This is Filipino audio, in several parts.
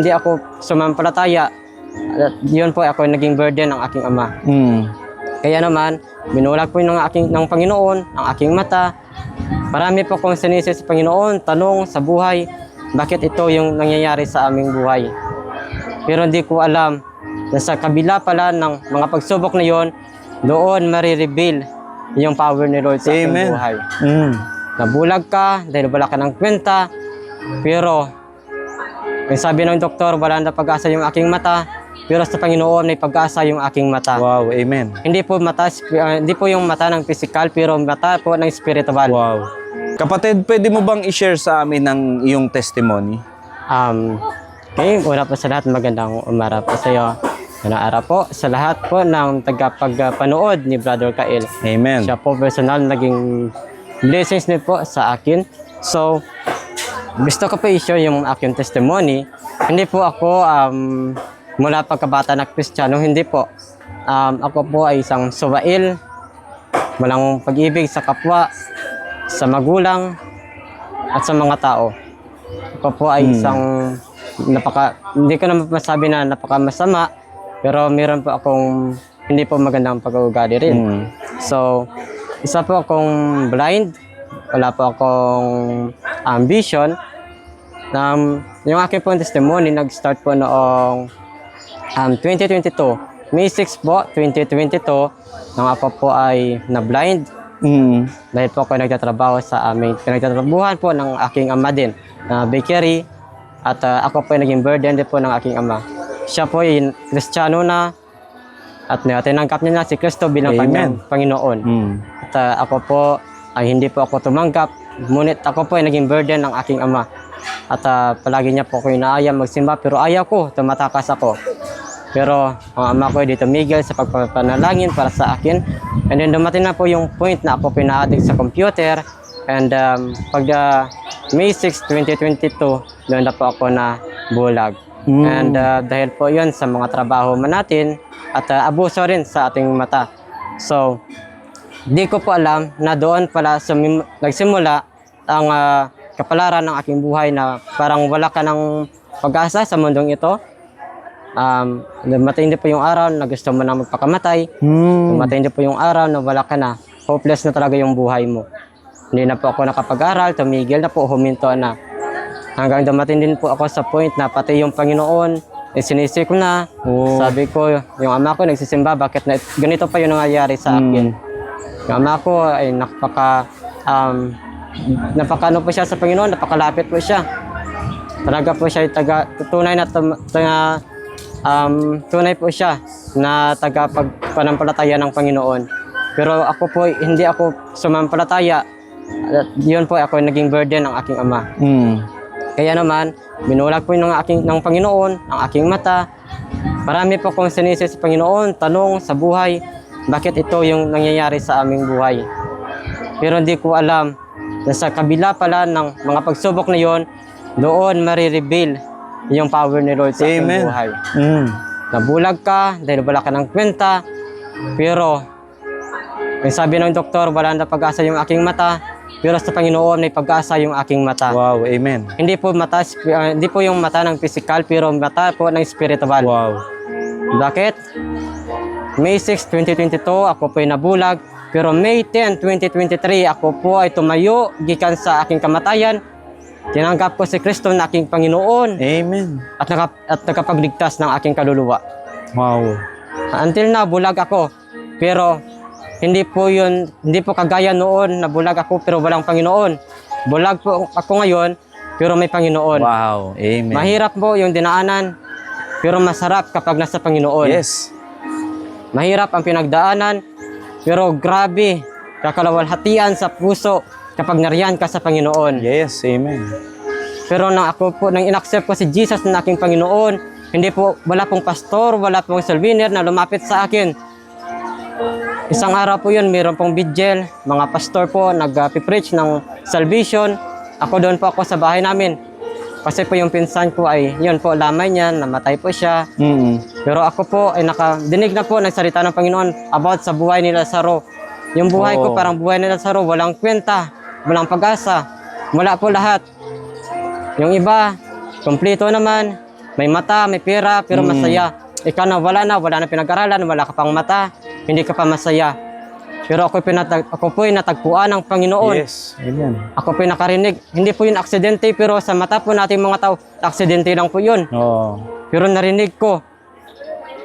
Hindi ako sumampalataya. At yun po ako naging burden ng aking ama. Kaya naman, binulag po ng Panginoon ang aking mata. Marami po akong sinisi sa Panginoon, tanong sa buhay, bakit ito yung nangyayari sa aming buhay. Pero hindi ko alam na sa kabila pala ng mga pagsubok na yon, doon marireveal yung power ni Lord sa aking buhay. Nabulag ka dahil wala ka ng kwenta, pero ang sabi ng doktor, wala na pag-asa yung aking mata, pero sa Panginoon may pag-asa yung aking mata. Wow, amen. Hindi po hindi po yung mata ng physical, pero mata po ng spiritual. Wow. Kapatid, pwede mo bang i-share sa amin ang iyong testimony? Okay, una po sa lahat, magandang umaga po sa iyo. Magandang araw po sa lahat po ng tagapagpanood ni Brother Kael. Amen. Siya po personal naging blessings din po sa akin. So, gusto ko po i-share yung aking testimony. Hindi po ako mula pagkabata na Kristiyano, hindi po. Ako po ay isang suwail, walang pag-ibig sa kapwa, sa magulang, at sa mga tao. Ako po ay isang hindi ko na masabi na napakamasama, pero meron po akong hindi po magandang pag-uugali rin. So, isa po akong blind, wala po akong ambition. Yung aking po testimony, nag-start po noong 2022. May 6 po, 2022, nang ako po ay na-blind. Dahil po ako nagtatrabaho sa aming pinagtatrabuhan po ng aking ama din, na bakery. At ako po ay naging burden din po ng aking ama. Siya po ay Kristiyano na at tinanggap niya na si Kristo bilang kanyang Panginoon. At ako po ay hindi po ako tumanggap, ngunit ako po ay naging burden ng aking ama. At palagi niya po ako inaaya magsimba, pero ayaw ko, tumatakas ako. Pero ang ama ko ay di tumigil sa pagpapanalangin para sa akin. And then dumating na po yung point na ako pina-addict sa computer. And pag May 6, 2022, doon na po ako na bulag. And dahil po yun sa mga trabaho man natin at abuso rin sa ating mata. So, di ko po alam na doon pala nagsimula ang kapalaran ng aking buhay na parang wala ka ng pag-asa sa mundong ito. Dumating din po yung araw na gusto mo na magpakamatay. Dumating din po yung araw na wala ka na. Hopeless na talaga yung buhay mo. Hindi na po ako nakapag-aral, tumigil na po, huminto na. Hanggang dumating din po ako sa point na pati yung Panginoon, sinisi ko na. Sabi ko, yung ama ko nagsisimba, bakit ganito pa yung nangyayari sa akin? Yung ama ko ay napakano po siya sa Panginoon, napakalapit po siya. Talaga po siya tunay na tunay po siya na tagapagpanampalataya ng Panginoon. Pero ako po, hindi ako sumampalataya. Yun po ako naging burden ng aking ama. Kaya naman, binulag po ng Panginoon ang aking mata. Marami po akong sinisi sa Panginoon, tanong sa buhay, bakit ito yung nangyayari sa aming buhay. Pero hindi ko alam na sa kabila pala ng mga pagsubok na yon, doon marireveal yung power ni Lord sa aking buhay. Nabulag ka dahil wala ka ng kwenta, pero ang sabi ng doktor, wala na pag-asa yung aking mata, pero sa Panginoon may pag-asa yung aking mata. Wow, amen. Hindi po yung mata ng physical, pero mata po ng spiritual. Wow. Bakit? May 6, 2022, ako po ay nabulag, pero May 10, 2023, ako po ay tumayo gikan sa aking kamatayan. Tinanggap ko si Kristo na aking Panginoon. Amen. At nakapagligtas ng aking kaluluwa. Wow. Until na, bulag ako. Pero hindi po kagaya noon na bulag ako pero walang Panginoon. Bulag po ako ngayon pero may Panginoon. Wow. Amen. Mahirap po yung dinaanan pero masarap kapag nasa Panginoon. Yes. Mahirap ang pinagdaanan pero grabe kakalawalhatian sa puso kapag nariyan ka sa Panginoon. Yes, amen. Pero nang inaccept ko si Jesus na aking Panginoon, wala pong pastor, wala pong salviner na lumapit sa akin. Isang araw po yun, mayroon pong vigil, mga pastor po, nag-preach ng salvation. Ako doon po ako sa bahay namin. Kasi po yung pinsan ko ay, yun po, lamay niya, namatay po siya. Pero ako po ay nakadinig na po ng salita ng Panginoon about sa buhay ni Lazaro. Yung buhay ko parang buhay ni Lazaro, walang kwenta, walang pag-asa, wala po lahat. Yung iba, kompleto naman, may mata, may pera, pero masaya. Ikaw na wala na pinag-aralan, wala ka pang mata, hindi ka pa masaya. Pero ako po'y natagpuan ng Panginoon. Yes. Amen. Ako po'y nakarinig. Hindi po yun aksidente, pero sa mata po natin mga tao, aksidente lang po yun. Oh. Pero narinig ko,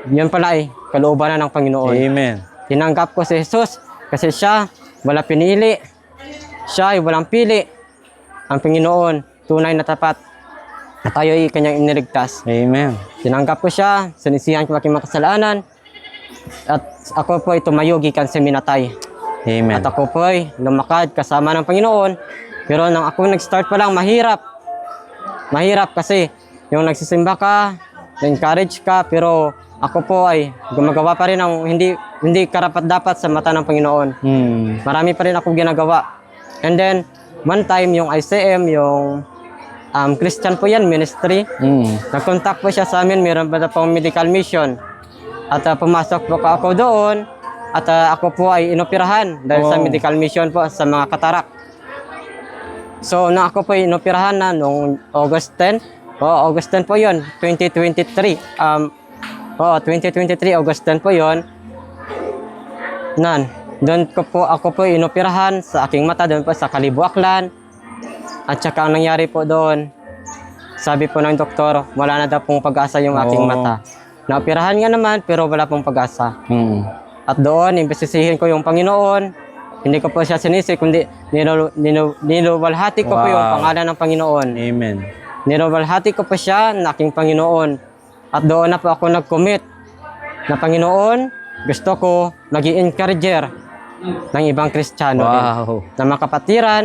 yun pala kalooban na ng Panginoon. Amen. Tinanggap ko si Jesus kasi siya, wala pinili. Siya ay walang pili. Ang Panginoon, tunay na tapat. At tayo ay kanyang iniligtas. Amen. Tinanggap ko siya, sinisihan ko aking mga kasalanan. At ako po ay tumayo gikan sa minatay. Amen. At ako po ay lumakad kasama ng Panginoon. Pero nang ako nag-start pa lang, mahirap. Mahirap kasi yung nagsisimba ka, na-encourage ka, pero ako po ay gumagawa pa rin ng hindi karapat-dapat sa mata ng Panginoon. Marami pa rin ako ginagawa. And then, one time yung ICM, yung Christian po yan, ministry. Nag-contact po siya sa amin, meron ba na pong medical mission. At pumasok po ako doon at ako po ay inoperahan dahil sa medical mission po sa mga katarak. So, na ako po ay inoperahan na noong August 10. August 10 po yun, 2023. 2023, August 10 po yun. Doon ako po inoperahan sa aking mata, doon po sa Kalibo, Aklan. At saka ang nangyari po doon, sabi po ng doktor, wala na daw pong pag-asa yung aking mata. Naoperahan nga naman, pero wala pong pag-asa. At doon, imbesisihin ko yung Panginoon. Hindi ko po siya sinisi, kundi niluwalhati ko po yung pangalan ng Panginoon. Amen. Niluwalhati ko po siya na aking Panginoon. At doon na po ako nag-commit na Panginoon, gusto ko maging encourager ng ibang Kristiyano din. Na mga kapatiran,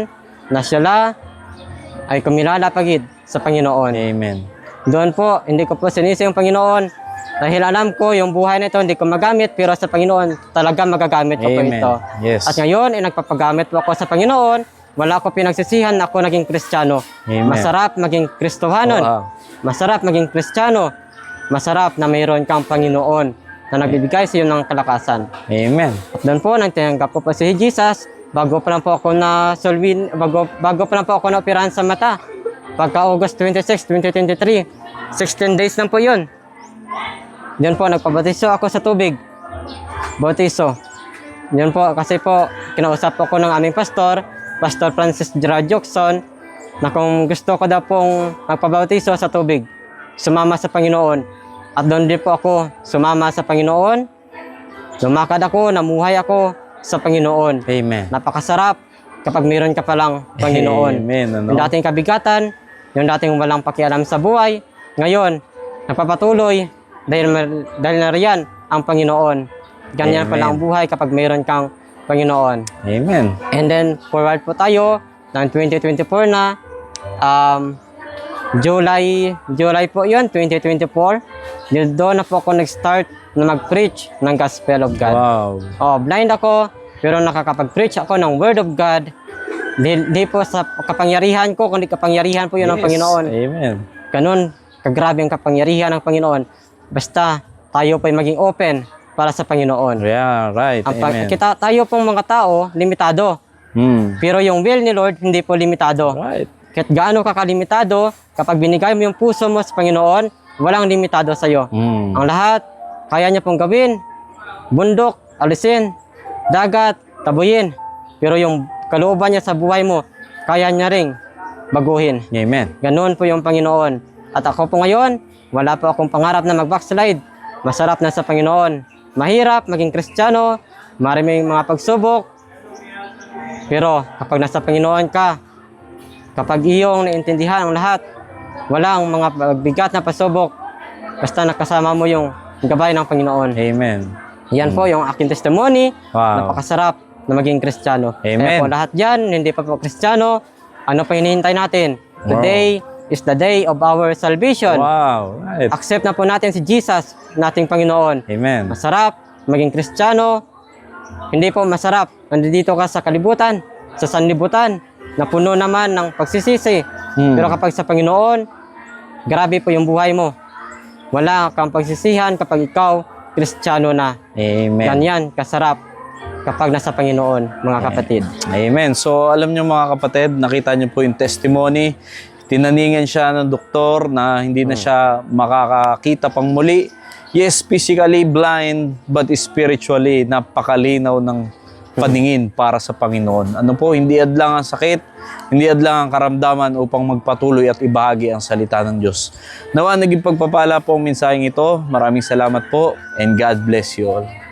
na sila ay kumilala pagid sa Panginoon. Amen. Doon po, hindi ko po sinisi yung Panginoon. Dahil alam ko, yung buhay na ito, hindi ko magamit, pero sa Panginoon, talaga magagamit ko po ito. Yes. At ngayon, nagpapagamit po ako sa Panginoon. Wala ko pinagsisihan na ako naging Kristiyano. Amen. Masarap maging Kristohanon. Masarap maging Kristiyano. Masarap na mayroon kang Panginoon na nagbibigay sa iyo ng kalakasan. Amen. At doon po, nagtinanggap ko po si Jesus. Bago pa lang po ako bago pa lang po ako na-operahan sa mata. Pagka August 26, 2023, 16 days lang po yun. Yun po, nagpabatiso ako sa tubig. Bautiso. Yun po, kasi po, kinausap po ko ng aming pastor, Pastor Francis Gerard Jackson, na kung gusto ko daw pong magpabautiso sa tubig, sumama sa Panginoon. At doon din po ako sumama sa Panginoon. Lumakad ako, namuhay ako sa Panginoon. Amen. Napakasarap kapag mayroon ka palang Panginoon. Amen. Yung dating kabigatan, yung dating walang pakialam sa buhay, ngayon, nagpapatuloy dahil na riyan ang Panginoon. Ganyan pala ang buhay kapag mayroon kang Panginoon. Amen. And then, forward po tayo ng 2024 na, July po yun, 2024. Doon na po ako nag-start na mag-preach ng Gospel of God. Blind ako, pero nakakapag-preach ako ng Word of God. Di po sa kapangyarihan ko, kundi kapangyarihan po yun ng Panginoon. Amen. Ganun, kagrabe ang kapangyarihan ng Panginoon. Basta tayo po'y maging open para sa Panginoon. Yeah, right. Amen. Tayo pong mga tao, limitado. Pero yung will ni Lord, hindi po limitado. Right. Kahit gaano kakalimitado, kapag binigay mo yung puso mo sa Panginoon, walang limitado sa iyo. Ang lahat, kaya niya pong gawin. Bundok, alisin. Dagat, tabuyin. Pero yung kalooban niya sa buhay mo, kaya niya ring baguhin. Amen. Ganun po yung Panginoon. At ako po ngayon, wala po akong pangarap na mag-backslide. Masarap na sa Panginoon. Mahirap maging Kristiyano, maraming mga pagsubok. Pero kapag nasa Panginoon ka, kapag iyong naintindihan ang lahat, walang mga bigat na pasubok, basta nakasama mo yung gabay ng Panginoon. Amen. Yan po yung aking testimony. Napakasarap na maging Kristiyano. Amen. Kaya po lahat dyan, hindi pa po Kristiyano, ano pa hinihintay natin? Today is the day of our salvation. Right. Accept na po natin si Jesus, nating Panginoon. Amen. Masarap maging Kristiyano. Hindi po masarap. Nandito ka sa kalibutan, sa sanlibutan, na puno naman ng pagsisisi. Pero kapag sa Panginoon, grabe po yung buhay mo. Wala kang pagsisihan kapag ikaw Kristiyano na. Amen. Ganyan, kasarap kapag nasa Panginoon, mga kapatid. Amen. So, alam nyo mga kapatid, nakita nyo po yung testimony Tinaningan siya ng doktor na hindi na siya makakakita pang muli. Yes, physically blind, but spiritually napakalinaw ng paningin para sa Panginoon. Ano po, hindi adlang ang sakit, hindi adlang ang karamdaman upang magpatuloy at ibahagi ang salita ng Diyos. Nawa naging pagpapala po ang mensaheng ito. Maraming salamat po and God bless you all.